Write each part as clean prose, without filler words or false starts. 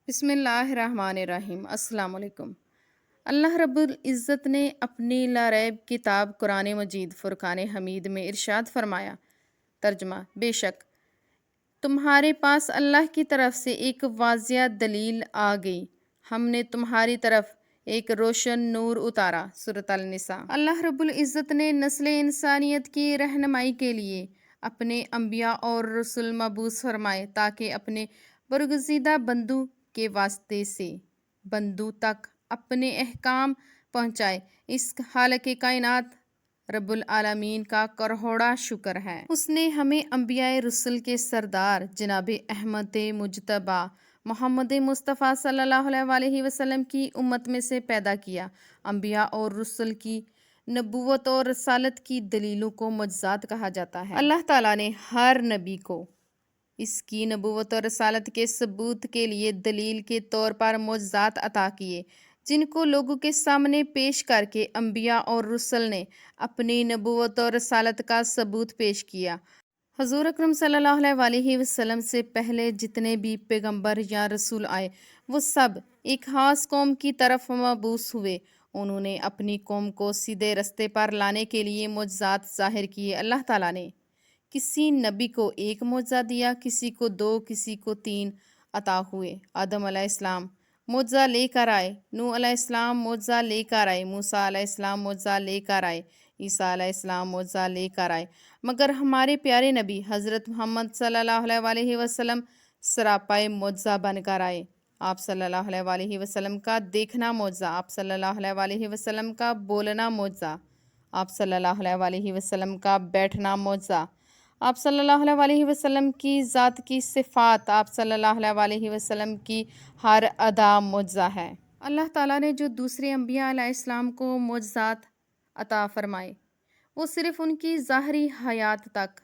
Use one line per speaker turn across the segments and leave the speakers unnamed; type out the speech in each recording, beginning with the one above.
بسم اللہ الرحمن الرحیم۔ السلام علیکم۔ اللہ رب العزت نے اپنی لا ریب کتاب قرآن مجید فرقان حمید میں ارشاد فرمایا، ترجمہ: بے شک تمہارے پاس اللہ کی طرف سے ایک واضح دلیل آ گئی، ہم نے تمہاری طرف ایک روشن نور اتارا۔ سورۃ النساء۔ اللہ رب العزت نے نسل انسانیت کی رہنمائی کے لیے اپنے انبیاء اور رسول مبعوث فرمائے تاکہ اپنے برگزیدہ بندوں کے واسطے سے بندوں تک اپنے احکام پہنچائے۔ اس خالق کائنات رب العالمین کا کروڑا شکر ہے۔ اس نے ہمیں انبیاء رسل کے سردار جناب احمد مجتبیٰ محمد مصطفیٰ صلی اللہ علیہ وسلم کی امت میں سے پیدا کیا۔ انبیاء اور رسل کی نبوت اور رسالت کی دلیلوں کو معجزات کہا جاتا ہے۔ اللہ تعالیٰ نے ہر نبی کو اس کی نبوت اور رسالت کے ثبوت کے لیے دلیل کے طور پر معجزات عطا کیے، جن کو لوگوں کے سامنے پیش کر کے انبیاء اور رسل نے اپنی نبوت اور رسالت کا ثبوت پیش کیا۔ حضور اکرم صلی اللہ علیہ وسلم سے پہلے جتنے بھی پیغمبر یا رسول آئے، وہ سب ایک خاص قوم کی طرف مبعوث ہوئے۔ انہوں نے اپنی قوم کو سیدھے رستے پر لانے کے لیے معجزات ظاہر کیے۔ اللہ تعالیٰ نے کسی نبی کو ایک معجزہ دیا، کسی کو 2، کسی کو 3 عطا ہوئے۔ آدم علیہ السلام معجزہ لے کر آئے، نوح علیہ السلام معجزہ لے کر آئے، موسیٰ علیہ السلام معجزہ لے کر آئے، عیسیٰ علیہ السلام معجزہ لے کر آئے، مگر ہمارے پیارے نبی حضرت محمد صلی اللہ علیہ وسلم سراپائے معجزہ بن کر آئے۔ آپ صلی اللہ علیہ وسلم کا دیکھنا معجزہ، آپ صلی اللہ علیہ وسلم کا بولنا معجزہ، آپ صلی اللہ علیہ وسلم کا بیٹھنا معجزہ، آپ صلی اللہ علیہ وسلم کی ذات کی صفات، آپ صلی اللہ علیہ وسلم کی ہر ادا معجزہ ہے۔ اللہ تعالیٰ نے جو دوسرے انبیاء علیہ السلام کو معجزات عطا فرمائے، وہ صرف ان کی ظاہری حیات تک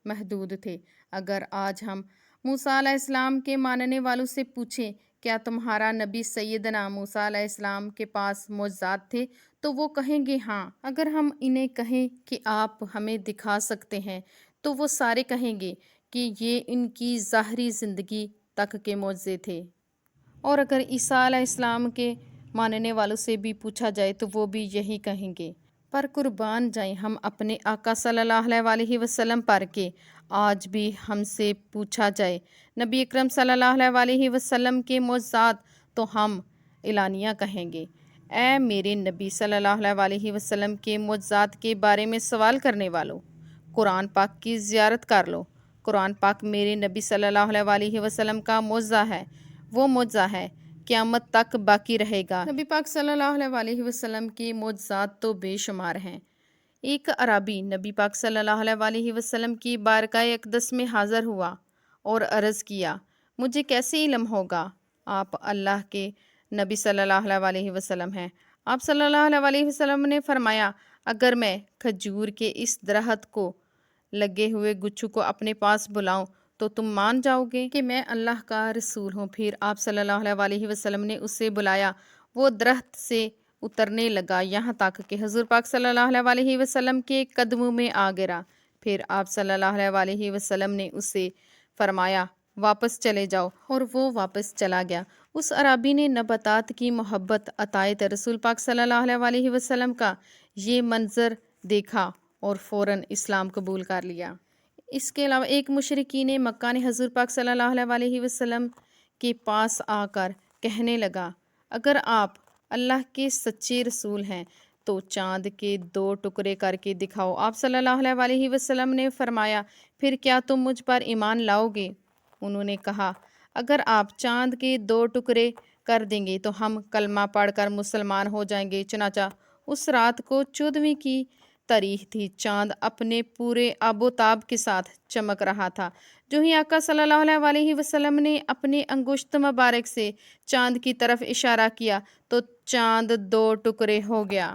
محدود تھے۔ اگر آج ہم موسیٰ علیہ السلام کے ماننے والوں سے پوچھیں کیا تمہارا نبی سیدنا موسیٰ علیہ السلام کے پاس معجزات تھے، تو وہ کہیں گے ہاں۔ اگر ہم انہیں کہیں کہ آپ ہمیں دکھا سکتے ہیں، تو وہ سارے کہیں گے کہ یہ ان کی ظاہری زندگی تک کے معجزے تھے۔ اور اگر عیسیٰ علیہ السلام کے ماننے والوں سے بھی پوچھا جائے تو وہ بھی یہی کہیں گے۔ پر قربان جائیں ہم اپنے آقا صلی اللہ علیہ وسلم پر کہ آج بھی ہم سے پوچھا جائے نبی اکرم صلی اللہ علیہ وسلم کے معجزات، تو ہم اعلانیہ کہیں گے، اے میرے نبی صلی اللہ علیہ وسلم کے معجزات کے بارے میں سوال کرنے والوں، قرآن پاک کی زیارت کر لو۔ قرآن پاک میرے نبی صلی اللہ علیہ وسلم کا معجزہ ہے، وہ معجزہ ہے قیامت تک باقی رہے گا۔ نبی پاک صلی اللہ علیہ وسلم کی معجزات تو بے شمار ہیں۔ ایک اعرابی نبی پاک صلی اللہ علیہ وسلم کی بارگاہ اقدس میں حاضر ہوا اور عرض کیا، مجھے کیسے علم ہوگا؟ آپ اللہ کے نبی صلی اللہ علیہ وسلم ہیں۔ آپ صلی اللہ علیہ وسلم نے فرمایا، اگر میں کھجور کے اس درخت کو لگے ہوئے گچھو کو اپنے پاس بلاؤں تو تم مان جاؤ گے کہ میں اللہ کا رسول ہوں؟ پھر آپ صلی اللہ علیہ وسلم نے اسے بلایا، وہ درخت سے اترنے لگا یہاں تک کہ حضور پاک صلی اللہ علیہ وسلم کے قدموں میں آ گرا۔ پھر آپ صلی اللہ علیہ وسلم نے اسے فرمایا، واپس چلے جاؤ، اور وہ واپس چلا گیا۔ اس عرابی نے نباتات کی محبت عطائے رسول پاک صلی اللہ علیہ وسلم کا یہ منظر دیکھا اور فوراً اسلام قبول کر لیا۔ اس کے علاوہ ایک مشرکین مکہ نے حضور پاک صلی اللہ علیہ وسلم کے پاس آ کر کہنے لگا، اگر آپ اللہ کے سچے رسول ہیں تو چاند کے 2 ٹکڑے کر کے دکھاؤ۔ آپ صلی اللہ علیہ وسلم نے فرمایا، پھر کیا تم مجھ پر ایمان لاؤ گے؟ انہوں نے کہا، اگر آپ چاند کے 2 ٹکڑے کر دیں گے تو ہم کلمہ پڑھ کر مسلمان ہو جائیں گے۔ چنانچہ اس رات کو 14ویں کی تاریخ تھی، چاند اپنے پورے آب و تاب کے ساتھ چمک رہا تھا۔ جو ہی آقا صلی اللہ علیہ وسلم نے اپنے انگشت مبارک سے چاند کی طرف اشارہ کیا تو چاند 2 ٹکڑے ہو گیا۔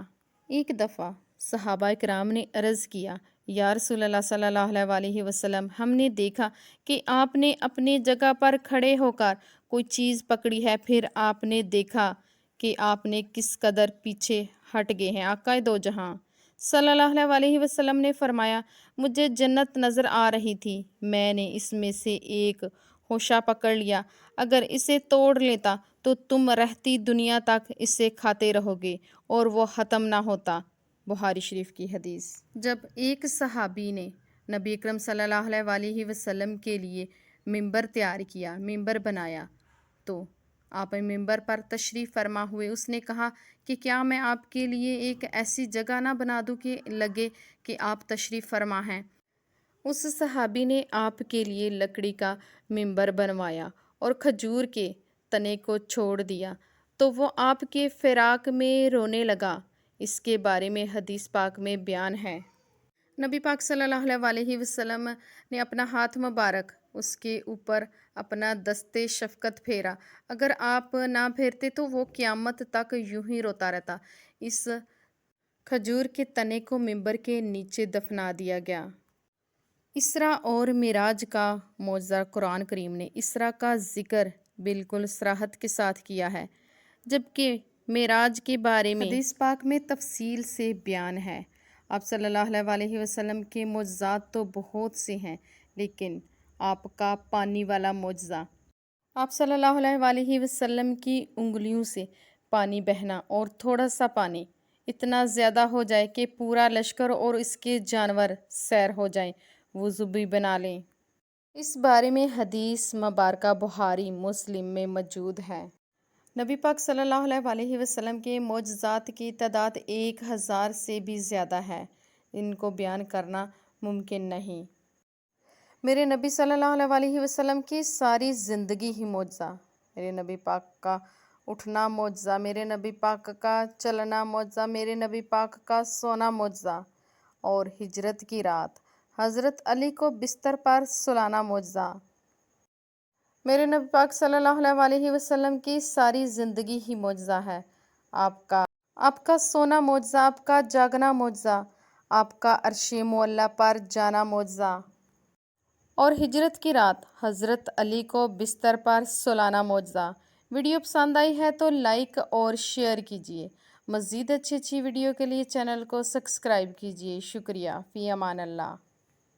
ایک دفعہ صحابہ کرام نے عرض کیا، یا رسول اللہ صلی اللہ علیہ وسلم، ہم نے دیکھا کہ آپ نے اپنے جگہ پر کھڑے ہو کر کوئی چیز پکڑی ہے، پھر آپ نے دیکھا کہ آپ نے کس قدر پیچھے ہٹ گئے ہیں۔ آقا دو جہاں صلی اللہ علیہ وسلم نے فرمایا، مجھے جنت نظر آ رہی تھی، میں نے اس میں سے ایک ہوشہ پکڑ لیا، اگر اسے توڑ لیتا تو تم رہتی دنیا تک اسے کھاتے رہو گے اور وہ ختم نہ ہوتا۔ بخاری شریف کی حدیث۔ جب ایک صحابی نے نبی اکرم صلی اللہ علیہ وسلم کے لیے ممبر تیار کیا، ممبر بنایا، تو آپ ممبر پر تشریف فرما ہوئے اس نے کہا کہ کیا میں آپ کے لیے ایک ایسی جگہ نہ بنا دوں کہ لگے کہ آپ تشریف فرما ہیں؟ اس صحابی نے آپ کے لیے لکڑی کا ممبر بنوایا اور کھجور کے تنے کو چھوڑ دیا تو وہ آپ کے فراق میں رونے لگا۔ اس کے بارے میں حدیث پاک میں بیان ہے۔ نبی پاک صلی اللہ علیہ وسلم نے اپنا ہاتھ مبارک اس کے اوپر اپنا دست شفقت پھیرا، اگر آپ نہ پھیرتے تو وہ قیامت تک یوں ہی روتا رہتا۔ اس کھجور کے تنے کو ممبر کے نیچے دفنا دیا گیا۔ اسراء اور معراج کا معجزہ۔ قرآن کریم نے اسراء کا ذکر بالکل صراحت کے ساتھ کیا ہے، جبکہ معراج کے بارے میں حدیث پاک میں تفصیل سے بیان ہے۔ آپ صلی اللہ علیہ وسلم کے معجزات تو بہت سے ہیں، لیکن آپ کا پانی والا معجزہ، آپ صلی اللہ علیہ وسلم کی انگلیوں سے پانی بہنا، اور تھوڑا سا پانی اتنا زیادہ ہو جائے کہ پورا لشکر اور اس کے جانور سیر ہو جائیں، وضو بھی بنا لیں۔ اس بارے میں حدیث مبارکہ بخاری مسلم میں موجود ہے۔ نبی پاک صلی اللہ علیہ وسلم کے معجزات کی تعداد 1000 سے بھی زیادہ ہے، ان کو بیان کرنا ممکن نہیں۔ میرے نبی صلی اللہ علیہ وسلم کی ساری زندگی ہی معجزہ، میرے نبی پاک کا اٹھنا معجزہ، میرے نبی پاک کا چلنا معجزہ، میرے نبی پاک کا سونا معجزہ، اور ہجرت کی رات حضرت علی کو بستر پر سلانا معجزہ۔ میرے نبی پاک صلی اللہ علیہ وسلم کی ساری زندگی ہی معجزہ ہے۔ آپ کا سونا معجزہ، آپ کا جاگنا معجزہ، آپ کا عرش معلیٰ پر جانا معجزہ، اور ہجرت کی رات حضرت علی کو بستر پر سلانا معجزہ۔ ویڈیو پسند آئی ہے تو لائک اور شیئر کیجیے۔ مزید اچھی ویڈیو کے لیے چینل کو سبسکرائب کیجیے۔ شکریہ۔ فی امان اللہ۔